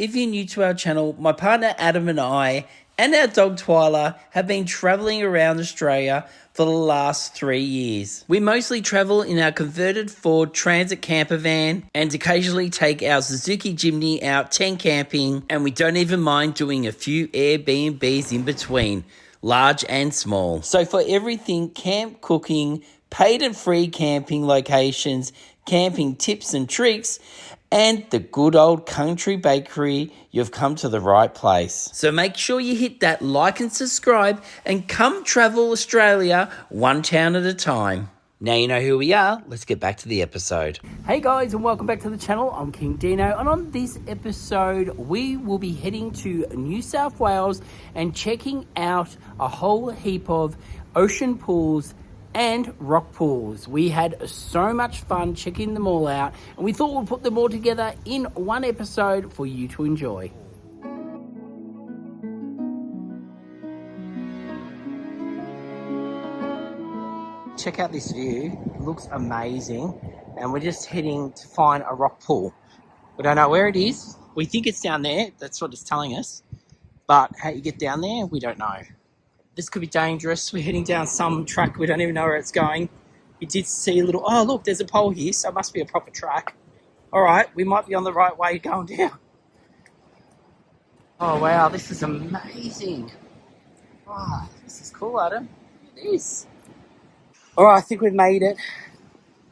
if you're new to our channel, my partner Adam and I and our dog Twyla have been travelling around Australia for the last 3 years. We mostly travel in our converted Ford Transit camper van and occasionally take our Suzuki Jimny out tent camping, and we don't even mind doing a few Airbnbs in between, large and small. So for everything camp cooking, paid and free camping locations, camping tips and tricks, and the good old country bakery, you've come to the right place. So make sure you hit that like and subscribe and come travel Australia one town at a time. Now you know who we are, let's get back to the episode. Hey guys, and welcome back to the channel. I'm King Dino, and on this episode we will be heading to New South Wales and checking out a whole heap of ocean pools and rock pools. We had so much fun checking them all out, and we thought we'd put them all together in one episode for you to enjoy. Check out this view, it looks amazing, and we're just heading to find a rock pool. We don't know where it is. We think it's down there, that's what it's telling us, but how you get down there, we don't know. This could be dangerous. We're heading down some track. We don't even know where it's going. We did see a little... Oh, look, there's a pole here, so it must be a proper track. All right, we might be on the right way going down. Oh, wow, this is amazing. Wow, this is cool, Adam. Look at this. All right, I think we've made it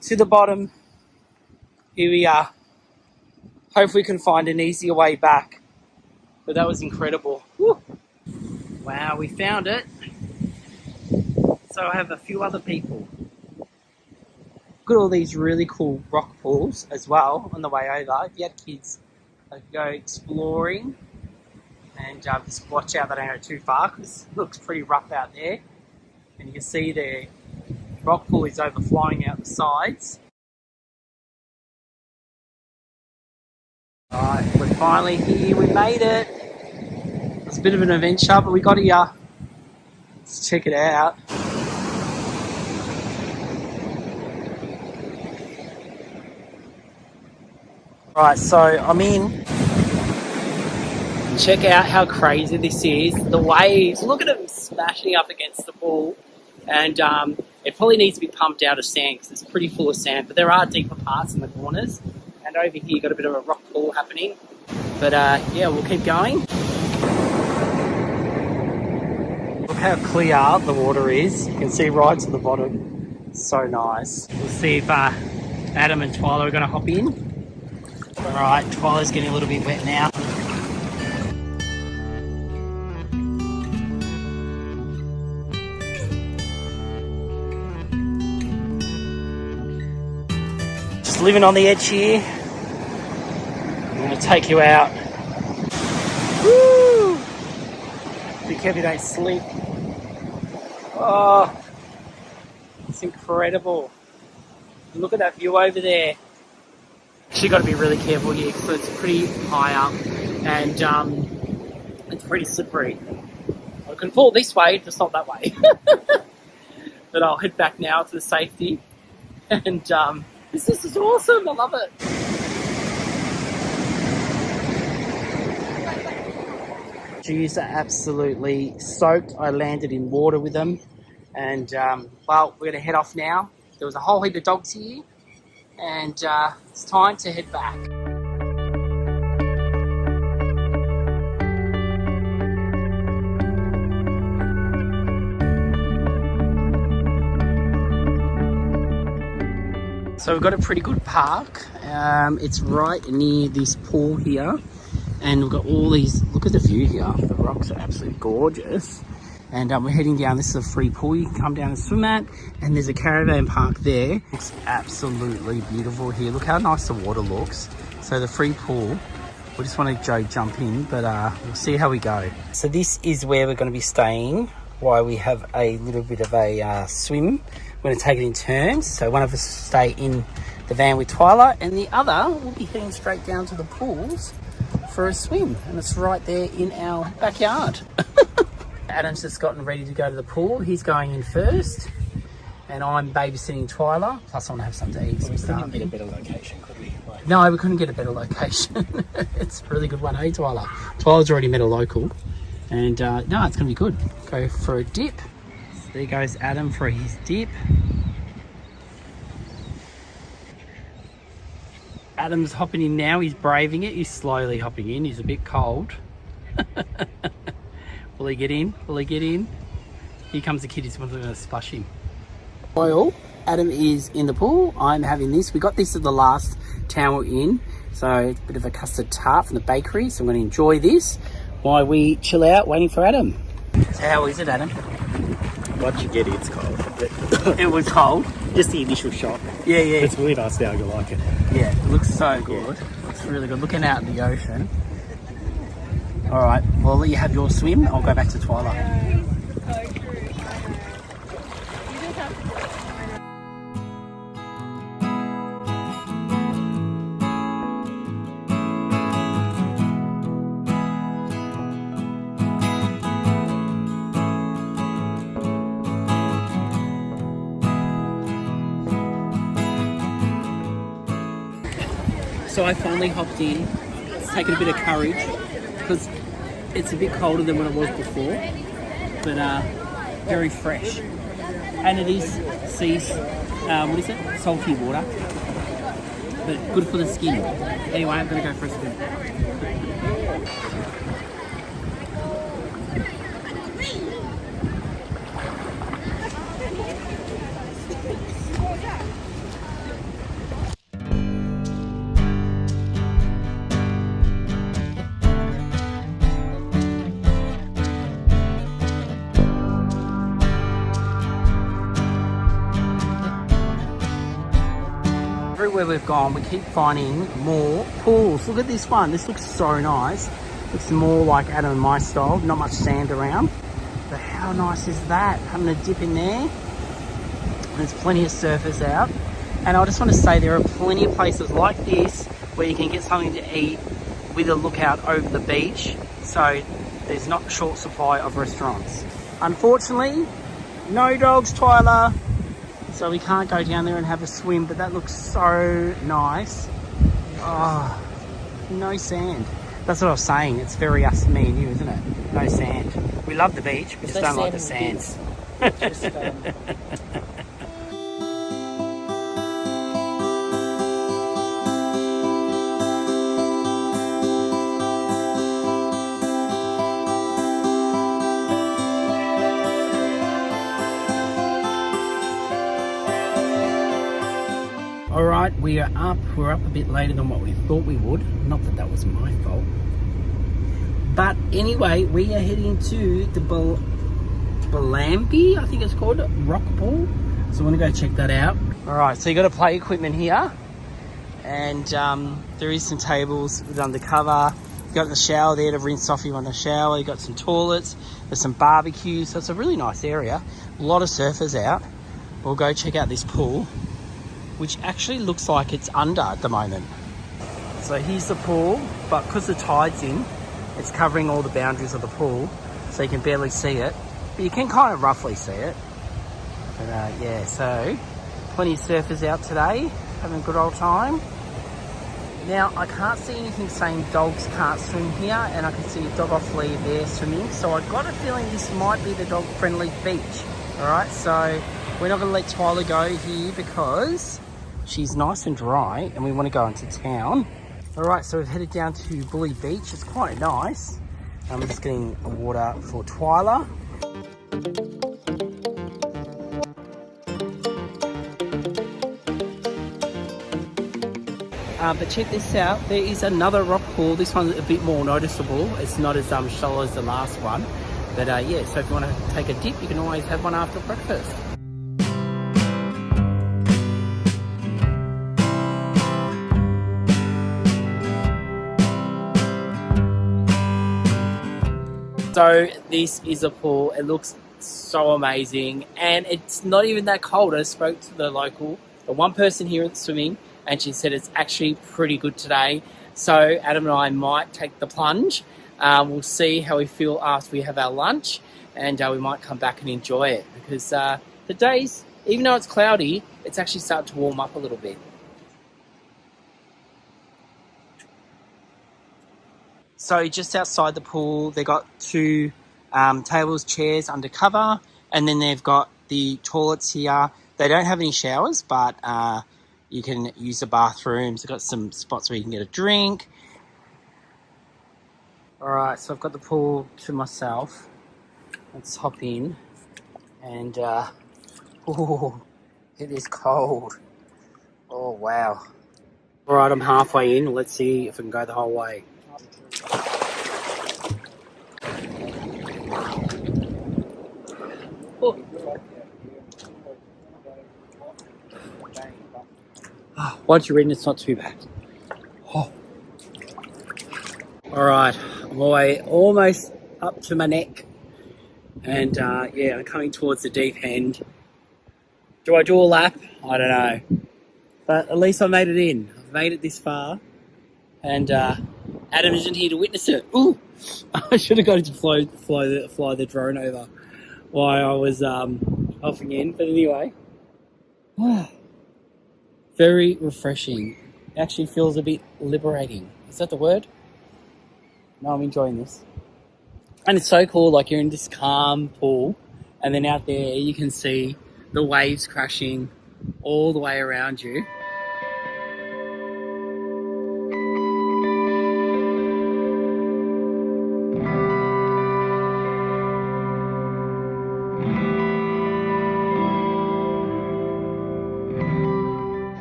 to the bottom. Here we are. Hopefully we can find an easier way back. But that was incredible. Woo. Wow, we found it. So I have a few other people. Got all these really cool rock pools as well on the way over. If you had kids, they could go exploring and just watch out they don't go too far, because it looks pretty rough out there. And you can see the rock pool is overflowing out the sides. Alright, we're finally here. We made it. It's a bit of an adventure, but we got here. Let's check it out. Right, so I'm in. Check out how crazy this is. The waves, look at them smashing up against the pool. And it probably needs to be pumped out of sand because it's pretty full of sand, but there are deeper parts in the corners. And over here, got a bit of a rock pool happening. But yeah, we'll keep going. Look how clear the water is. You can see right to the bottom. So nice. We'll see if Adam and Twyla are going to hop in. Alright, Twyla's getting a little bit wet now. Just living on the edge here. I'm going to take you out. Woo! Be careful you don't slip. Oh, it's incredible. Look at that view over there. Actually got to be really careful here because it's pretty high up and it's pretty slippery. I can fall this way, just not that way. But I'll head back now to the safety. And this is awesome, I love it. Shoes are absolutely soaked. I landed in water with them. And, well, we're going to head off now. There was a whole heap of dogs here. And it's time to head back. So we've got a pretty good park. It's right near this pool here. And we've got all these, look at the view here. The rocks are absolutely gorgeous. And we're heading down, this is a free pool you can come down and swim at. And there's a caravan park there. It's absolutely beautiful here. Look how nice the water looks. So the free pool, we just want to go jump in, but we'll see how we go. So this is where we're going to be staying while we have a little bit of a swim. We're going to take it in turns. So one of us will stay in the van with Twyla, and the other will be heading straight down to the pools for a swim. And it's right there in our backyard. Adam's just gotten ready to go to the pool. He's going in first. and I'm babysitting Twyla. Plus, I want to have something to eat. We couldn't get a better location, could we? Like... No, we couldn't get a better location. It's a really good one, hey, Twyla? Twyla's already met a local, and no, it's going to be good. Go for a dip. So there goes Adam for his dip. Adam's hopping in now. He's braving it. He's slowly hopping in. He's a bit cold. Will he get in? Will he get in? Here comes the kid. He's going to splash him. Oil. Adam is in the pool. I'm having this. We got this at the last town we're in. So it's a bit of a custard tart from the bakery. So I'm going to enjoy this while we chill out waiting for Adam. So how is it, Adam? Once you get it, it's cold. It was cold. Just the initial shock. Yeah. It's really nice now. You like it. Yeah, it looks so good. It's really good. Looking out at the ocean. All right, well, I'll let you have your swim. I'll go back to Twyla. So I finally hopped in. It's taken a bit of courage because it's a bit colder than what it was before, but very fresh. And it is what is it? Salty water, but good for the skin. Anyway, I'm gonna go for a swim. Everywhere we've gone, we keep finding more pools. Look at this one. This looks so nice. Looks more like Adam and my style. Not much sand around. But how nice is that? Having a dip in there. There's plenty of surfers out. And I just want to say there are plenty of places like this where you can get something to eat with a lookout over the beach. So there's not a short supply of restaurants. Unfortunately, no dogs, Twyla. So we can't go down there and have a swim, but that looks so nice. Oh, no sand. That's what I was saying. It's very us, me and you, isn't it? No sand. We love the beach, we just don't like the sands. Alright, we are up. We're up a bit later than what we thought we would. Not that that was my fault. But anyway, we are heading to the Bellambi, I think it's called, rock pool. So I want to go check that out. Alright, so you got a play equipment here. And there is some tables with undercover. You got the shower there to rinse off if you want to shower. You got some toilets. There's some barbecues. So it's a really nice area. A lot of surfers out. We'll go check out this pool, which actually looks like it's under at the moment. So here's the pool, but because the tide's in, it's covering all the boundaries of the pool, so you can barely see it, but you can kind of roughly see it. But yeah, so plenty of surfers out today, having a good old time. Now, I can't see anything saying dogs can't swim here, and I can see a dog off lead there swimming, so I've got a feeling this might be the dog-friendly beach. All right, so we're not going to let Twyla go here because she's nice and dry and we want to go into town. All right, so we've headed down to Bully Beach. It's quite nice. I'm just getting water for Twyla. But check this out. There is another rock pool. This one's a bit more noticeable. It's not as shallow as the last one. But yeah, so if you want to take a dip, you can always have one after breakfast. So this is a pool. It looks so amazing, and it's not even that cold. I spoke to the one person here at swimming, and she said it's actually pretty good today. So Adam and I might take the plunge. We'll see how we feel after we have our lunch, and we might come back and enjoy it because the day's Even though it's cloudy, it's actually starting to warm up a little bit. So just outside the pool, they got two tables, chairs under cover, and then they've got the toilets here. They don't have any showers, but you can use the bathrooms. They've got some spots where you can get a drink. All right, so I've got the pool to myself. Let's hop in, and oh, it is cold. Oh, wow. All right, I'm halfway in. Let's see if I can go the whole way. Oh. Once you're in, it's not too bad. Oh. All right, I'm almost up to my neck. And yeah, I'm coming towards the deep end. Do I do a lap? I don't know. But at least I made it in. I've made it this far. And Adam isn't here to witness it. Ooh! I should have got him to fly the drone over while I was hopping in. But anyway. Very refreshing. It actually feels a bit liberating. Is that the word? No, I'm enjoying this. And it's so cool, like you're in this calm pool, and then out there you can see the waves crashing all the way around you.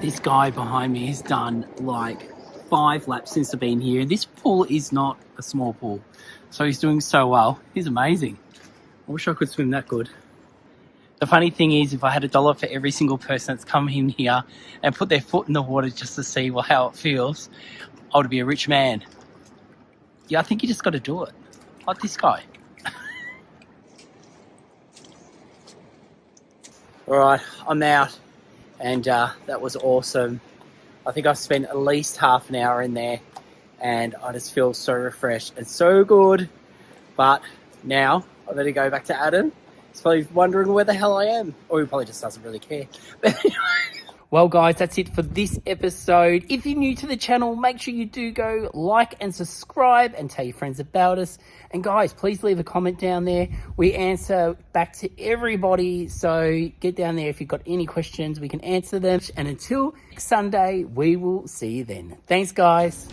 This guy behind me has done like 5 laps since I've been here. This pool is not a small pool, so he's doing so well. He's amazing. I wish I could swim that good. The funny thing is, if I had $1 for every single person that's come in here and put their foot in the water just to see how it feels, I would be a rich man. Yeah, I think you just got to do it. Like this guy. All right, I'm out. And that was awesome. I think I've spent at least half an hour in there, and I just feel so refreshed and so good. But now I better go back to Adam. He's probably wondering where the hell I am, or he probably just doesn't really care. But anyway. Well, guys, that's it for this episode. If you're new to the channel, make sure you do go like and subscribe and tell your friends about us. And guys, please leave a comment down there. We answer back to everybody. So get down there if you've got any questions. We can answer them. And until next Sunday, we will see you then. Thanks, guys.